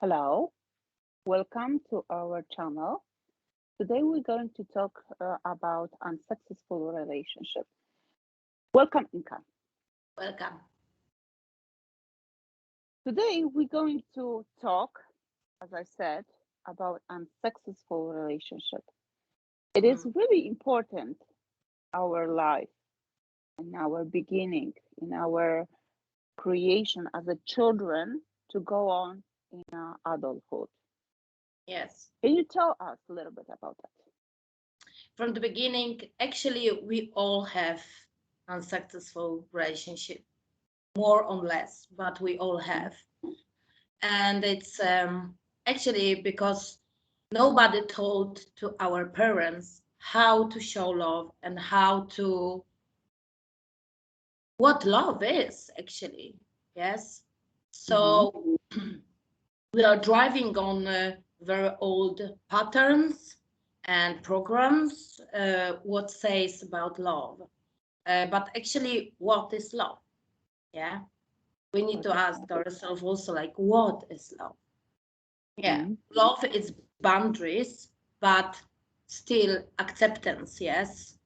Hello, welcome to our channel. Today we're going to talk about unsuccessful relationship. Welcome, Inka. Welcome. Today we're going to talk, as I said, about unsuccessful relationship. It is really important our life in our beginning, in our creation as a children to go on in adulthood. Yes. Can you tell us a little bit about that? From the beginning, actually, we all have unsuccessful relationship, more or less, but we all have. And it's actually because nobody told to our parents how to show love and what love is actually. Yes. So we are driving on very old patterns and programs, what says about love. But actually, what is love? Yeah. We need to ask ourselves also, like, what is love? Yeah. Love is boundaries, but still acceptance, yes.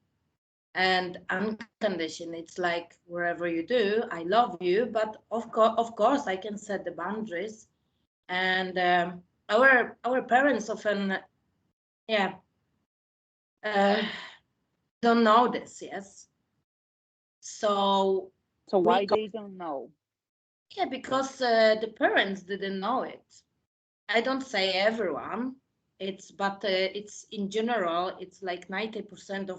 And unconditioned, it's like wherever you do, I love you, but of course, I can set the boundaries. And our parents often, yeah, uh, don't know this, yes. So Why they don't know? yeah, because the parents didn't know it. I don't say everyone, but it's in general, it's like 90%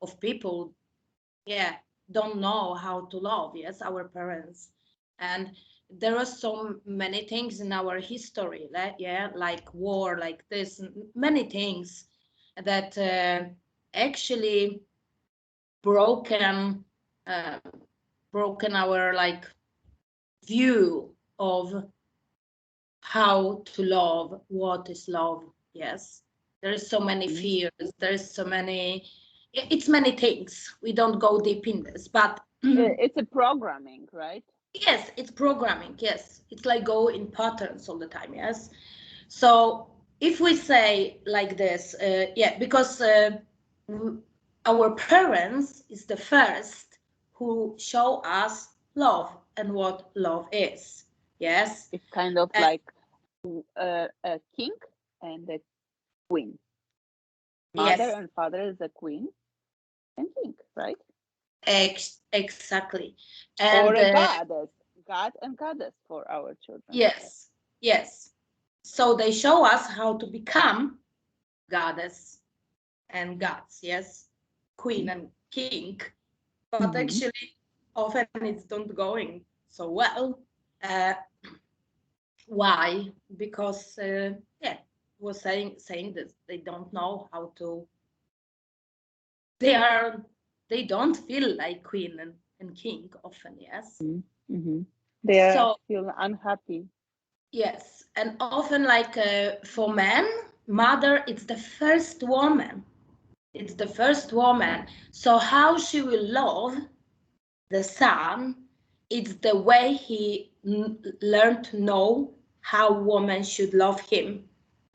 of people, yeah, don't know how to love, yes, our parents. And there are so many things in our history, yeah, like war, like this, many things that actually broken uh, broken our like view of how to love, what is love. Yes, there is so many fears, there's so many, it's many things, we don't go deep in this, but It's a programming, right? yes, it's programming. Yes, it's like go in patterns all the time. Yes. So if we say like this, yeah, because our parents is the first who show us love and what love is. Yes. It's kind of And like a king and a queen. Mother yes, and father is a queen and king, right? exactly. Or And a goddess, god and goddess for our children. yes, yes. So they show us how to become goddess and gods, yes, queen and king, but Mm-hmm. actually often it's not going so well. Uh, why? Because yeah, was saying this, they don't know how to. They are they don't feel like queen and king often, yes. Mm-hmm. They are So feel unhappy. yes, and often like for men, mother it's the first woman. It's the first woman. So how she will love the son, it's the way he learned to know how woman should love him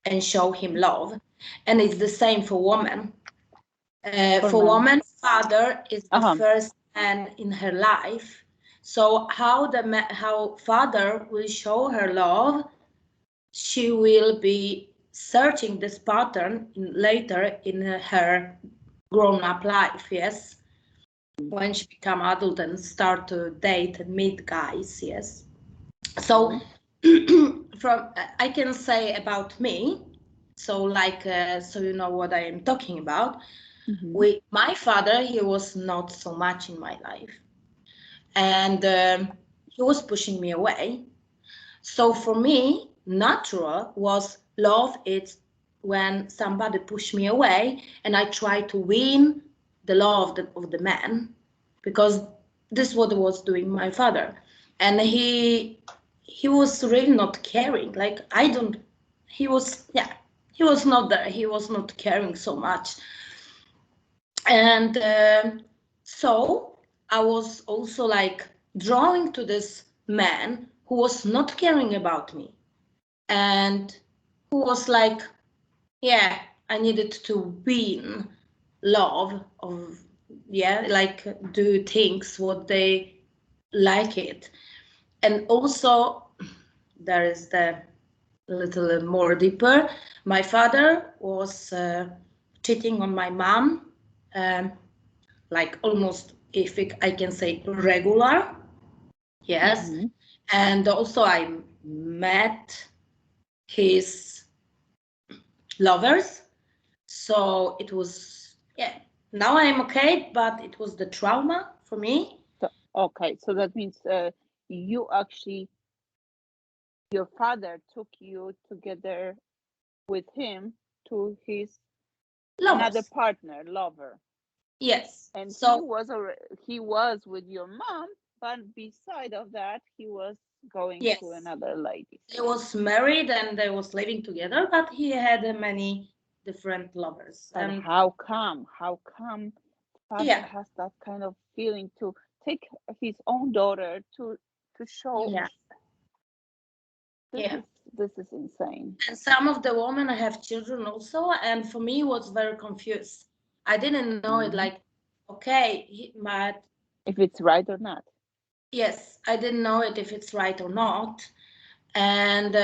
and show him love. And it's the same for woman. For For men. woman, father is the Uh-huh. first man in her life. So how father will show her love, she will be searching this pattern later in her grown-up life. Yes, when she become adult and start to date and meet guys. Yes, so from I can say about me, so like so you know what I am talking about. Mm-hmm. We My father, he was not so much in my life, and he was pushing me away. So for me, natural was love. It's when somebody pushed me away and I try to win the love of the man, because this is what was doing my father. And he was really not caring. Like I don't, he was, yeah, he was not there. He was not caring so much. And so I was also like drawing to this man who was not caring about me. and who was like, yeah, I needed to win love of, yeah, like do things what they like it. And also there is the little more deeper. My father was cheating on my mom, um, like almost, if I can say, regular. Yes. Mm-hmm. And also I met his lovers. So it was, yeah, now I'm okay, but it was the trauma for me. So, okay, so that means you actually, your father took you together with him to his another Lovers. partner, lover, Yes. and So, he was with your mom, but beside of that, he was going to yes, another lady. they was married and they was living together, but he had many different lovers. But And how come? How come father yeah, has that kind of feeling to take his own daughter to show yeah, this yeah. is this is insane. And some of the women have children also, and for me was very confused. I didn't know it Mhm. like, okay, but If it's right or not. yes, I didn't know it if it's right or not. And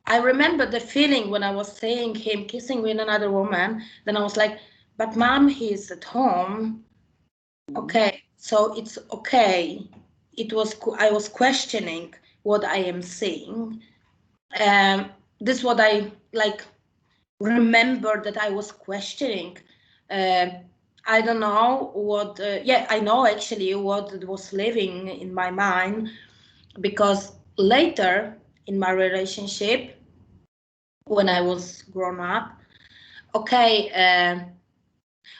I remember the feeling when I was seeing him kissing with another woman. Then I was like, but mom, he's at home. Mhm. Okay, so it's okay. I was questioning what I am seeing. This what I like remember that I was questioning. Uh, I don't know what, yeah, I know actually what was living in my mind, because later in my relationship, when I was grown up, okay,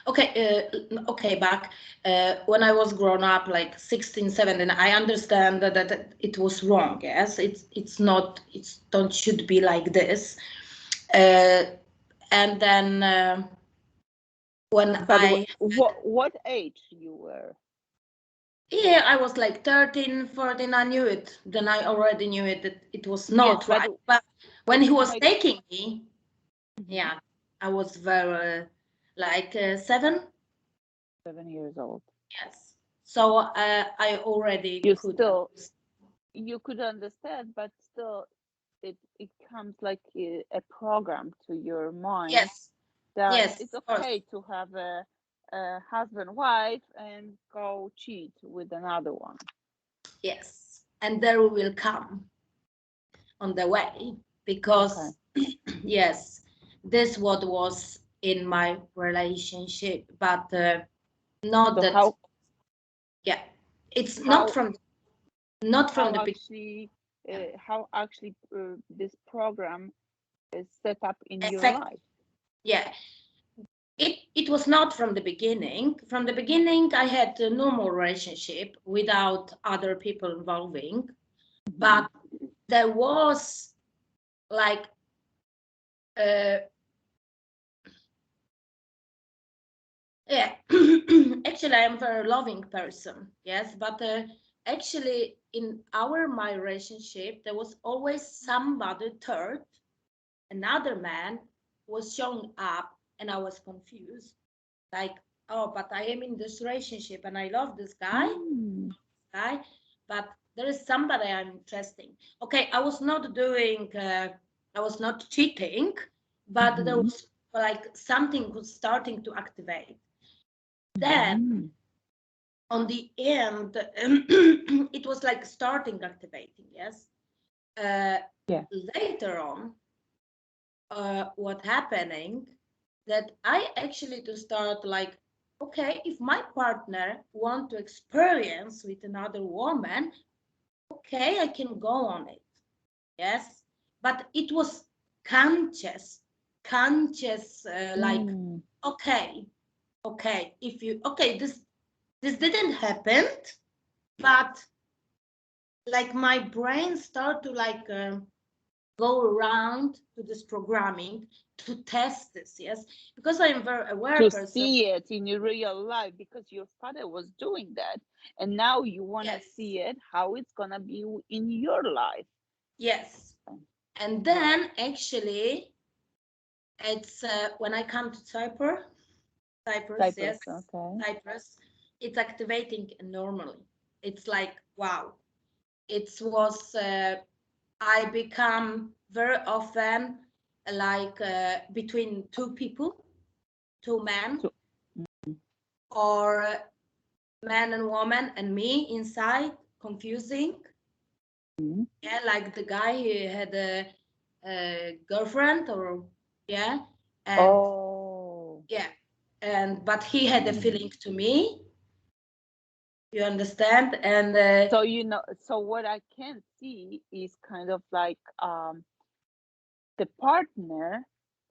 okay, back when I was grown up, like 16, 17, I understand that it was wrong. Yes, it's not, it's don't should be like this. Uh, and then when But I, what age you were? yeah, I was like 13, 14, I knew it. Then I already knew it, that it was Yes, not right. But when but he was my taking me, Mhm. yeah, I was very like 7. 7 years old. Yes. So I already You could still understand. you could understand, but still it comes like a program to your mind Yes. that Yes, it's of course. okay to have a husband wife and go cheat with another one. Yes. And there will come on the way, Okay. because yes, this what was in my relationship, but not So that, yeah, it's not how from, not from how the beginning. actually this program is set up in your Effect, life? yeah. It was not from the beginning. From the beginning, I had a normal relationship without other people involving, Mhm. but there was like uh, yeah, actually I'm a very loving person, yes, but actually in my relationship there was always somebody third, another man was showing up, and I was confused, like, oh, but I am in this relationship and I love this Mm. guy, but there is somebody I'm interested in. Okay, I was not doing, I was not cheating, but there Mhm. was like something was starting to activate. Then Mhm. on the end, it was like starting activating. Yes. Uh, Yeah. Later on, what happening that I actually to start like, okay, if my partner want to experience with another woman, okay, I can go on it. Yes, but it was conscious, like, Mm. okay, okay, if you, okay, this didn't happen, but like my brain start to like go around to this programming to test this. Yes, because I am very aware To person. see it in your real life because your father was doing that, and now you want to Yes, see it how it's gonna be in your life. yes. And then actually, it's when I come to Cyprus, yes, Okay. Cyprus, it's activating normally. It's like, wow. It was, I become very often like between two people, two men, So, or man and woman and me inside, confusing. mm, Yeah, like the guy who had a girlfriend, or yeah, and oh, yeah, and but he had a mm. feeling to me. You understand? And So so what I can see is kind of like the partner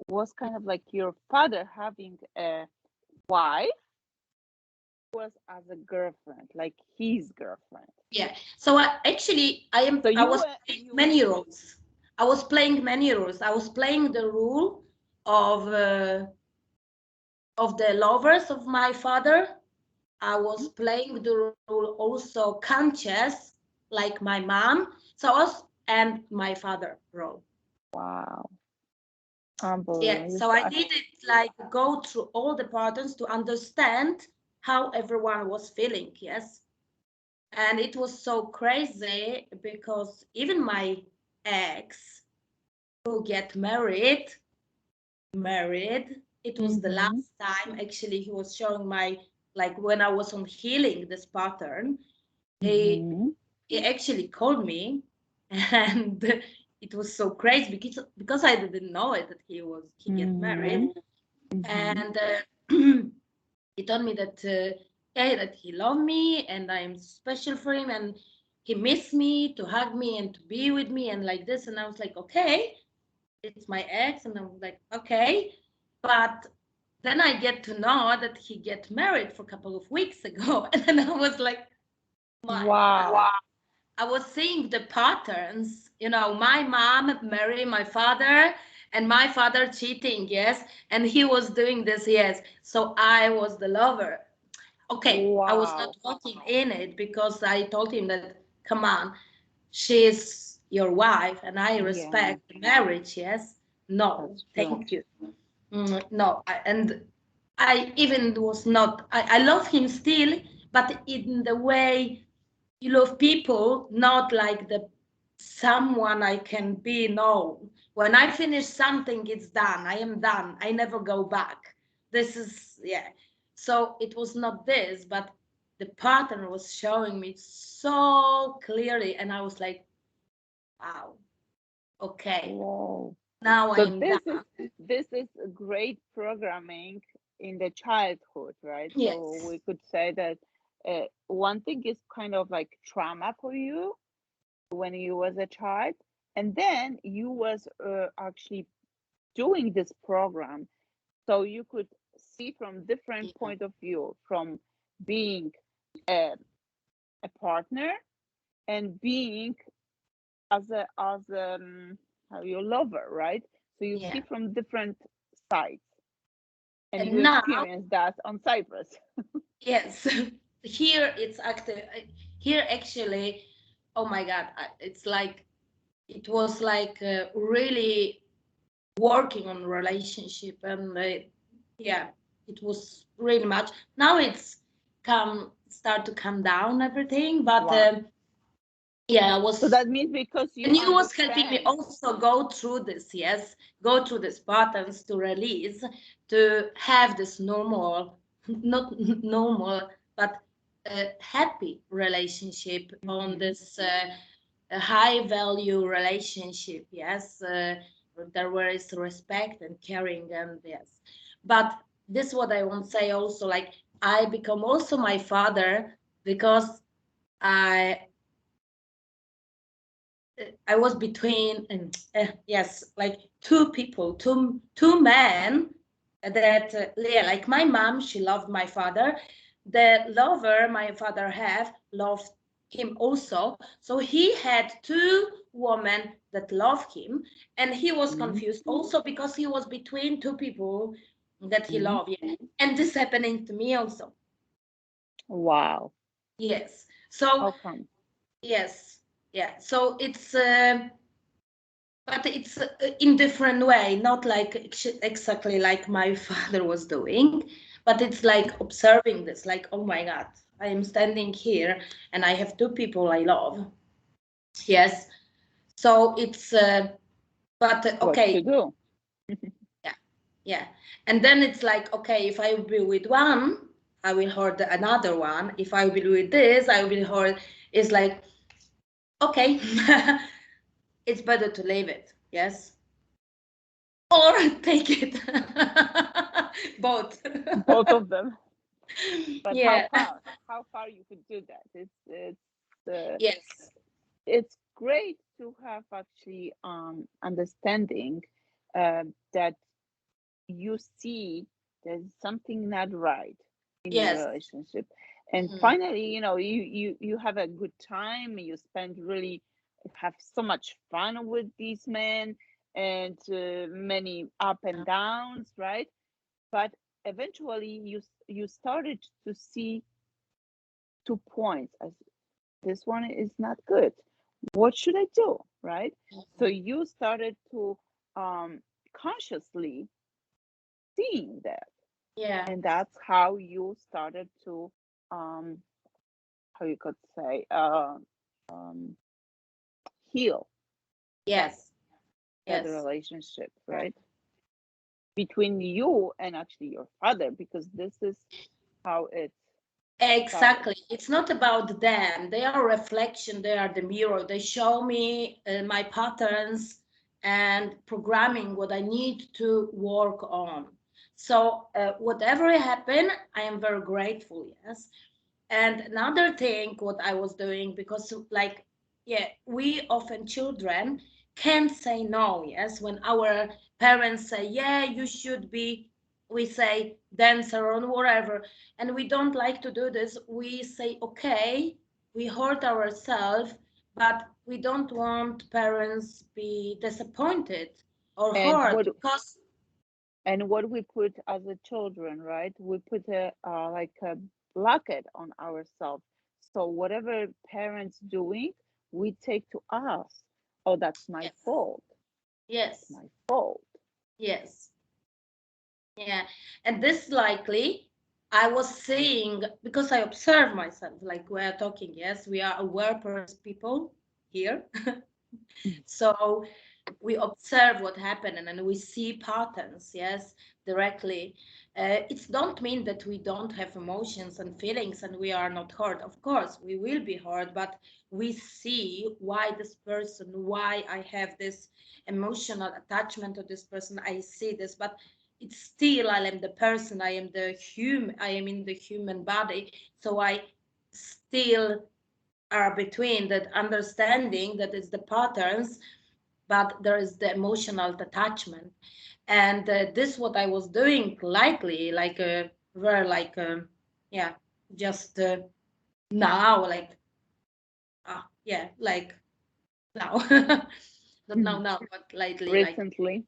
was kind of like your father having a wife was as a girlfriend, like his girlfriend. yeah. So So I you was were playing you many roles. I was playing many roles. I was playing the role of uh, of the lovers of my father. I was playing the role also conscious, like my mom. So I was, and my father role. wow, Yeah. unbelievable. So I needed like go through all the patterns to understand how everyone was feeling. Yes. And it was so crazy because even my ex who get married, it was the Mm-hmm. last time actually he was showing my, like when I was on healing this pattern, he Mm-hmm. he actually called me, and it was so crazy because I didn't know it that he get Mm-hmm. married. Mm-hmm. And he told me that yeah, that he loved me and I'm special for him, and he missed me to hug me and to be with me and like this. And I was like, okay, it's my ex, and I was like, okay. But then I get to know that he get married for a couple of weeks ago, and then I was like, my Wow. God. I was seeing the patterns, my mom marrying my father and my father cheating, yes, and he was doing this, yes. So I was the lover. Okay, I was not Wow. walking in it because I told him that, come on, she's your wife and I Yeah, respect the marriage, yes. No, that's true. thank you. No, and I even was not, I love him still, but in the way you love people, not like the someone I can be. No, when I finish something, it's done. I am done. I never go back. This is, yeah. So it was not this, but the pattern was showing me so clearly, and I was like, wow, okay, Wow. now I So am done. this is great programming in the childhood, right? So Yes. we could say that one thing is kind of like trauma for you when you was a child, and then you was actually doing this program, so you could see from different Yeah. point of view, from being a, a partner and being as how your lover, right? So you see Yeah. from different sides, and you And now, experience that on Cyprus. yes, here it's active. Here actually, oh my God, it's like it was like really working on relationship, and yeah, it was really much. Now it's come start to come down everything, but Wow. yeah, I So was. that means because you And you was helping me understand. also go through this, yes, go through these patterns to release, to have this normal, not normal, but happy relationship on Hmm. this high value relationship, yes, there is respect and caring, and yes. But this is what I want to say also, like I become also my father because I I was between, and yes, like two people, two men that yeah, like my mom, she loved my father. The lover my father have loved him also. So he had two women that loved him, and he was Hmm. confused also because he was between two people that he Hmm. loved. Yeah. And this happening to me also. Wow. Yes. So How come? yes, yeah. So it's. but it's in different way, not like exactly like my father was doing, but it's like observing this, like, oh my God, I am standing here and I have two people I love. Yes. So it's, but What to okay, do? yeah, yeah. And then it's like, okay, if I will be with one, I will hurt another one. If I will be with this, I will hurt. It's like, okay, it's better to leave it. Yes. Or take it. Both. Both of them. But how Yeah. far? How far you could do that? Uh, Yes. it's great to have actually understanding that you see there's something not right in your Yes. relationship, and Mhm. finally, you have a good time. You spend really have so much fun with these men, and many up and downs, right? But eventually, you started to see 2 points as this one is not good. What should I do, right? So you started to consciously seeing that, Yeah. and that's how you started to um how you could say um heal that Yes. that Yes. relationship, right, between you and actually your father, because this is how it started. Exactly. It's not about them. They are a reflection. They are the mirror. They show me my patterns and programming what I need to work on. So whatever happened, I am very grateful. Yes. And another thing, what I was doing, because like, yeah, we often children can't say no. Yes, when our parents say, yeah, you should be, we say dancer or whatever, and we don't like to do this. We say, okay, we hurt ourselves, but we don't want parents be disappointed or and hurt what because and what we put as a children, right, we put a like a blockade on ourselves. So whatever parents doing, we take to us. Oh, that's my yes, fault. That's yes, my fault. yes. Yeah, and this likely I was saying because I observe myself, like we're talking, yes, we are aware people here. So we observe what happened and then we see patterns, yes, directly. It don't mean that we don't have emotions and feelings and we are not hurt. Of course, we will be hurt, but we see why this person, why I have this emotional attachment to this person. I see this, but it's still I am the person. I am the human. I am in the human body, so I still are between that understanding that it's the patterns, but there is the emotional attachment. And this what I was doing lightly, like very like yeah, just now, like yeah, like now, not now, but lately, like Recently.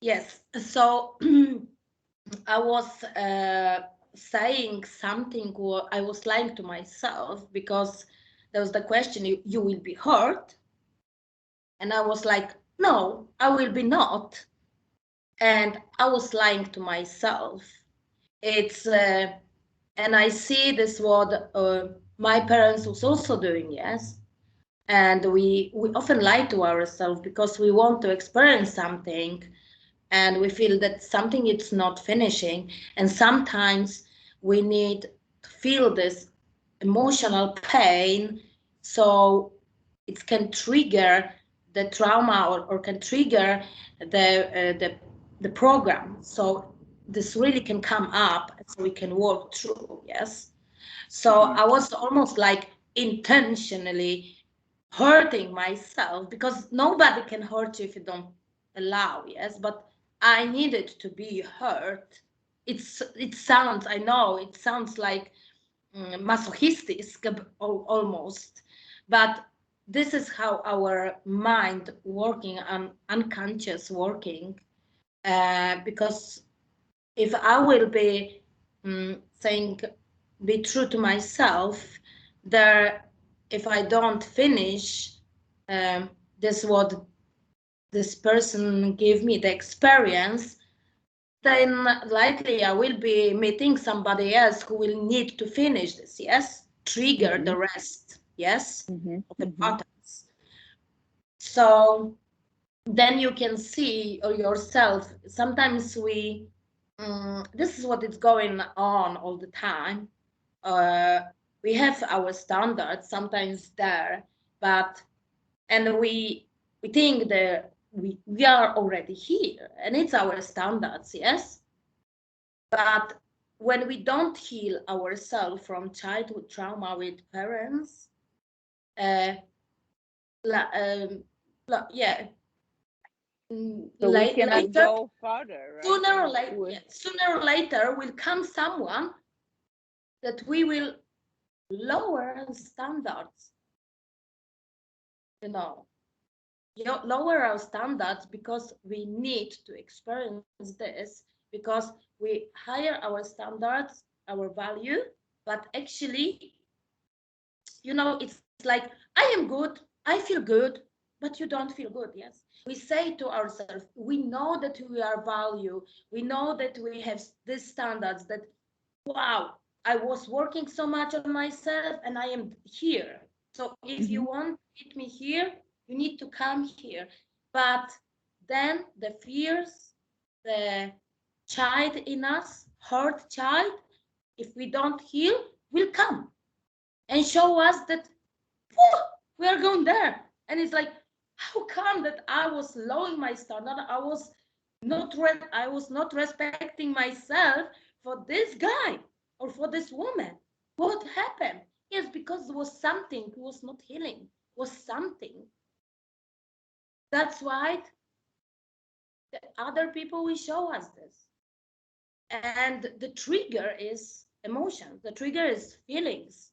yes. So I was saying something, or I was lying to myself because there was the question, you will be hurt, and I was like, no, I will be not. And I was lying to myself. It's and I see this what my parents was also doing, yes. And we often lie to ourselves because we want to experience something, and we feel that something is not finishing, and sometimes we need to feel this emotional pain so it can trigger the trauma, or can trigger the program, so this really can come up so we can work through, yes. So Hmm. I was almost like intentionally hurting myself because nobody can hurt you if you don't allow, yes, but I needed to be hurt. It sounds, I know it sounds like masochistic almost, but this is how our mind working and unconscious working, because if I will be saying be true to myself, there, if I don't finish, um, this what this person give me the experience, then likely I will be meeting somebody else who will need to finish this, yes? Trigger the rest, yes? Of the patterns. So then you can see yourself. Sometimes this is what is going on all the time. We have our standards sometimes there, and we think that we are already here, and it's our standards, yes. But when we don't heal ourselves from childhood trauma with parents, uh, yeah, So we cannot later, go further, right? sooner or later will come someone that we will lower our standards, you know, lower our standards because we need to experience this, because we higher our standards, our value, but actually, it's like, I am good, I feel good, but you don't feel good, yes. We say to ourselves, we know that we are value, we know that we have these standards, that wow, I was working so much on myself and I am here. So if you want to meet me here, you need to come here. But then the fears, the child in us, hurt child, if we don't heal, will come and show us that, whew, we are going there. And it's like, how come that I was lowering my standard? I was not respecting myself for this guy or for this woman. What happened? Yes, because there was something who was not healing, was something. That's why the other people will show us this. And the trigger is emotion. The trigger is feelings.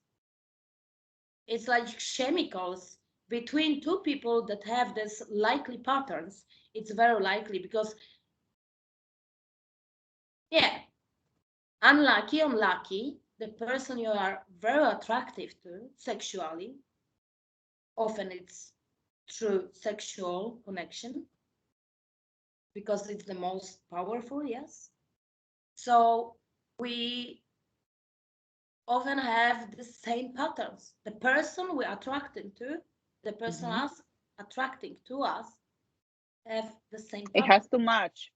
It's like chemicals between two people that have this likely patterns. It's very likely because, yeah, unlucky, the person you are very attractive to sexually, often it's through sexual connection because it's the most powerful, yes. So we often have the same patterns. The person we're attracted to, the person us attracting to us, have the same It pattern. has to match.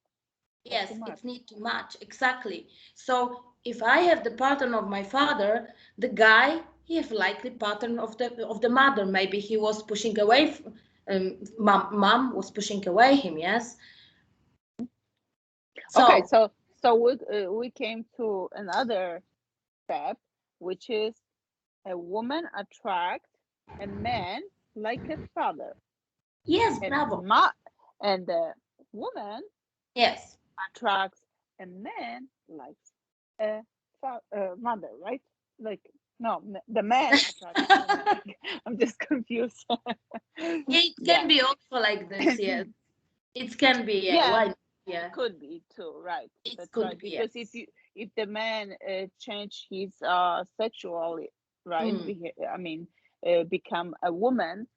Yes, it needs to match, exactly. So if I have the pattern of my father, the guy, he have likely pattern of the mother. Maybe he was pushing away, mom was pushing away him, yes. Okay, so we came to another step, which is a woman attract a man like a father, yes, and bravo. and the woman Yes, attracts a man like a mother, right? Like, no, the man attracts the woman. I'm just confused. it Yeah. can be also like this, yes. It can be, yeah. Yeah, Why not? Yeah, could be too, right? it That's could right. be, Because yes. if the man change his sexual, right, I mean, become a woman,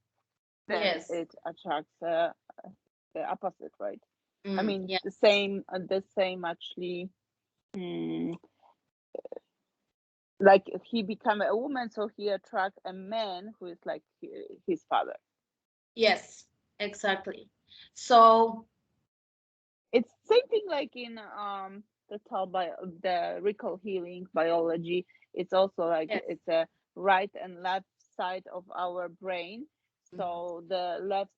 then Yes. it attracts the opposite, right? I mean, Yes. the same actually. mm, like if he become a woman, so he attract a man who is like his father. Yes, exactly. So, It's same thing like in the recall healing biology. It's also like yes. it's a right and left side of our brain. So the left,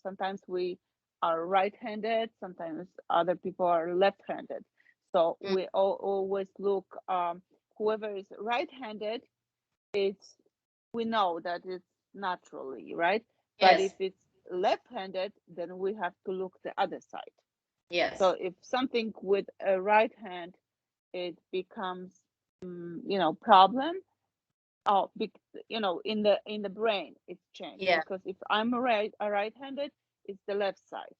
sometimes we are right-handed, sometimes other people are left-handed. So Mm, we always look, whoever is right-handed, it's we know that it's naturally right. But if yes. it's left-handed, then we have to look the other side. So Yes. if something with a right hand, it becomes, problem. Oh, in the brain, it's changed Yeah. because if I'm right-handed, it's the left side.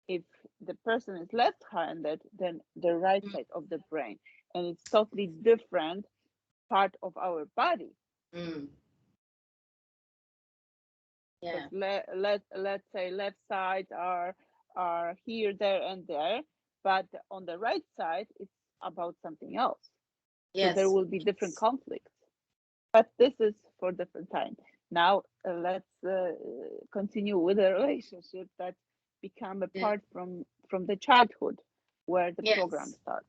If the person is left-handed, then the right Mm, side of the brain, and it's totally different part of our body. mm. Yeah. Let's say left side are here, there, and there, but on the right side it's about something else. So there Yes. will be different conflicts. But this is for different time. Now let's continue with a relationship that become Yeah. apart from the childhood, where the program Yes. starts.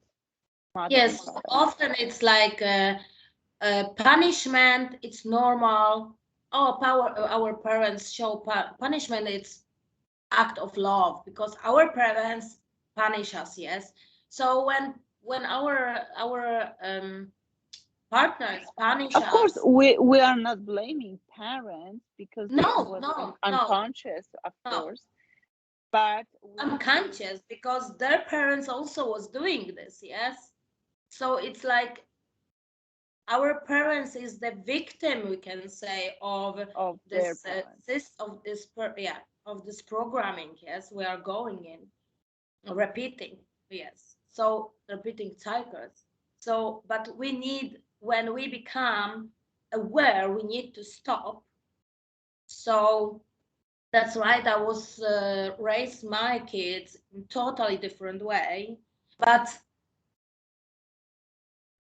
Mother and Yes. father. Often it's like punishment. It's normal. Oh, our parents show punishment. It's act of love because our parents punish us. Yes. So when our partners punish Of course, us, we are not blaming parents because this no, was no, no, unconscious, of no. course, but I'm we conscious because their parents also was doing this. Yes. So it's like our parents is the victim, we can say, of of their this parents. yeah, of this programming. Yes, we are going in repeating. Yes, so repeating cycles. So but we need, when we become aware, we need to stop. So that's right, I was raised my kids in totally different way, but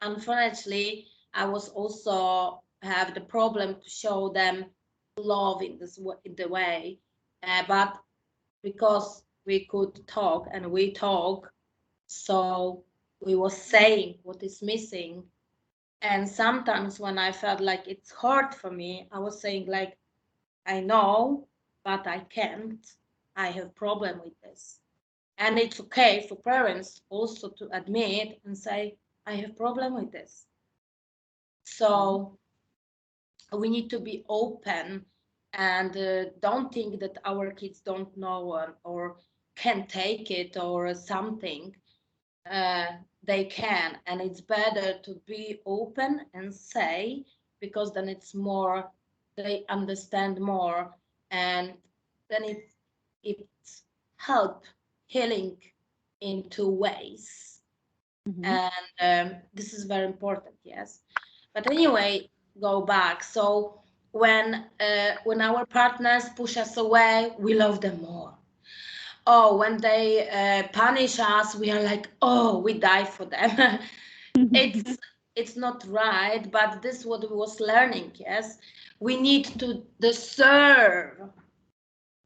unfortunately I was also have the problem to show them love in in the way, but because we could talk and we talk, so we was saying what is missing. And sometimes when I felt like it's hard for me, I was saying like, I know, but I can't, I have problem with this. And it's okay for parents also to admit and say, I have problem with this. Mhm. So we need to be open and don't think that our kids don't know or can take it or something. uh, they can, and it's better to be open and say, because then it's more, they understand more, and then it's help healing in two ways. Mhm. And this is very important. Yes, but anyway, go back. So when our partners push us away, we love them more. Oh, when they punish us, we are like, oh, we die for them. it's it's not right, but this is what we was learning. Yes, we need to deserve.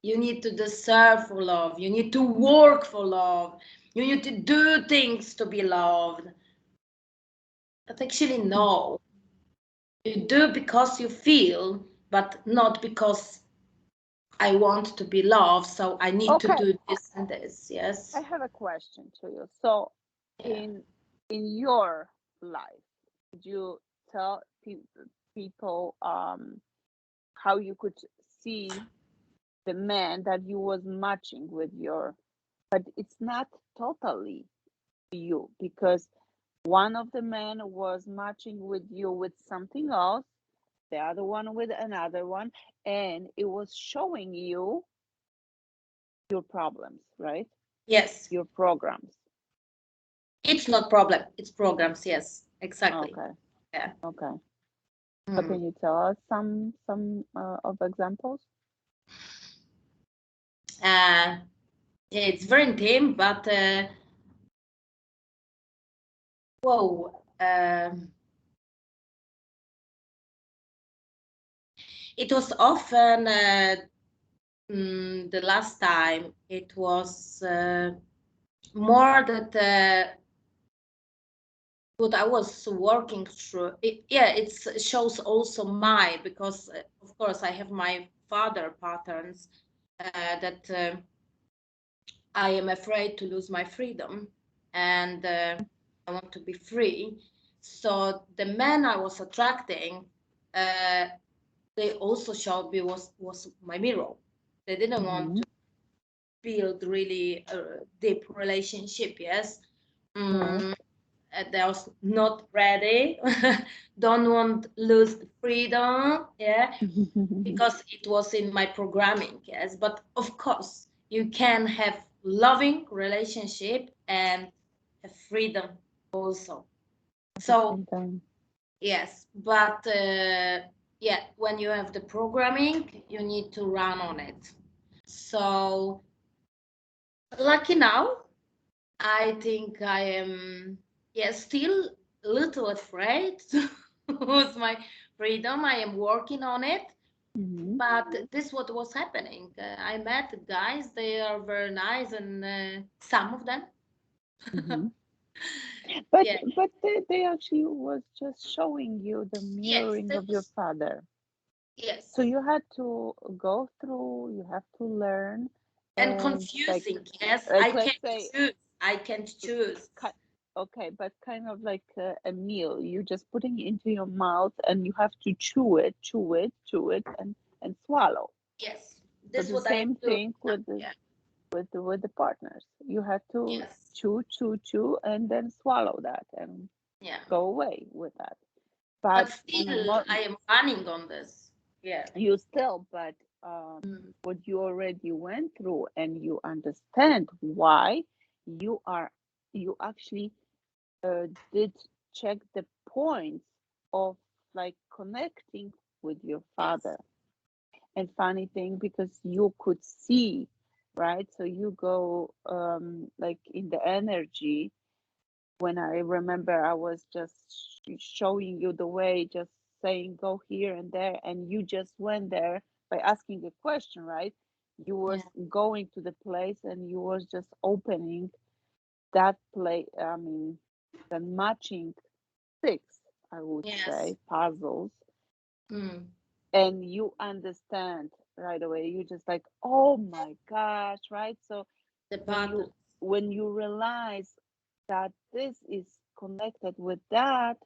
You need to deserve for love. You need to work for love. You need to do things to be loved. But actually, no. You do because you feel, but not because I want to be loved, so I need to Okay, do this and this. I Yes. have a question to you. So, Yeah. in in your life, could you tell people how you could see the man that you was matching with your, but it's not totally you, because one of the men was matching with you with something else, the other one with another one, and it was showing you your problems, right? Yes. Your programs. It's not problem. It's programs. Yes, exactly. Okay, Yeah. okay. So Mm. can you tell us some of examples? Uh, it's very intimate, but whoa. It was often the last time. It was more that what I was working through. Yeah, it shows also my, because of course I have my father patterns that. I am afraid to lose my freedom, and I want to be free. So the men I was attracting, uh, they also showed me was my mirror. They didn't want Mm-hmm. to build really a deep relationship. Yes, Yes. mm, they was not ready. Don't want lose the freedom. Yeah, because it was in my programming. Yes, but of course you can have loving relationship and have freedom also. At the So same time. yes, but yeah, when you have the programming, you need to run on it. So lucky now, I think I am, yeah, still a little afraid to lose my freedom. I am working on it, Mm-hmm. but this what was happening. I met guys, they are very nice, and some of them, Mm-hmm. But yeah, they actually was just showing you the yes, mirroring that of your was, father. So yes, you had to go through, you have to learn, and and confusing. Yes, like I let's can't say, choose. I can't choose. ki- okay, but kind of like a meal. You're just putting it into your mouth, and you have to chew it, chew it, chew it, and swallow. Yes, So this the what I same do thing now. with Yeah, with the partners. You have to yes, chew, chew, chew, and then swallow that and yeah. go away with that. But But still, not I am running on this. Yeah. you still, but Mm. what you already went through, and you understand why you are you actually did check the points of like connecting with your Yes. father. And funny thing, because you could see, right? So you go like in the energy. When I remember, I was just showing you the way, just saying go here and there, and you just went there by asking a question, right? You Yeah. was going to the place, and you was just opening that place. I mean, the matching six, I would Yes. say, puzzles, Mm. and you understand right away. You just like, oh my gosh, right? So The when you patterns. when you realize that this is connected with that,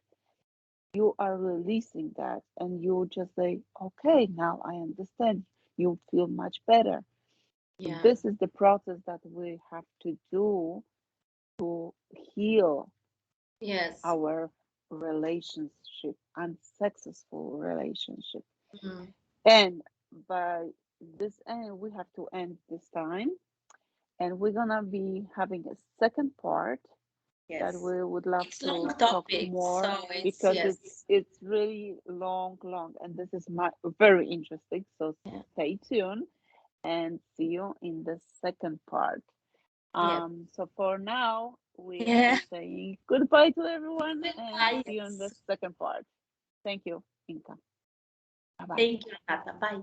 you are releasing that, and you just say, okay, now I understand. You feel much better. Yeah. This is the process that we have to do to heal Yes. our relationship, unsuccessful relationship. Mm. And by this end, we have to end this time, and we're gonna be having a second part that Yes. we would love It's long to talk topic, more, so it's because yes. it's really long, and this is very interesting. So Yeah. stay tuned and see you in the second part. Yeah. So for now, we Yeah. are saying goodbye to everyone, and Goodbye. see you in the Yes. second part. Thank you, Inka. Bye bye. Thank you, Renata. Bye.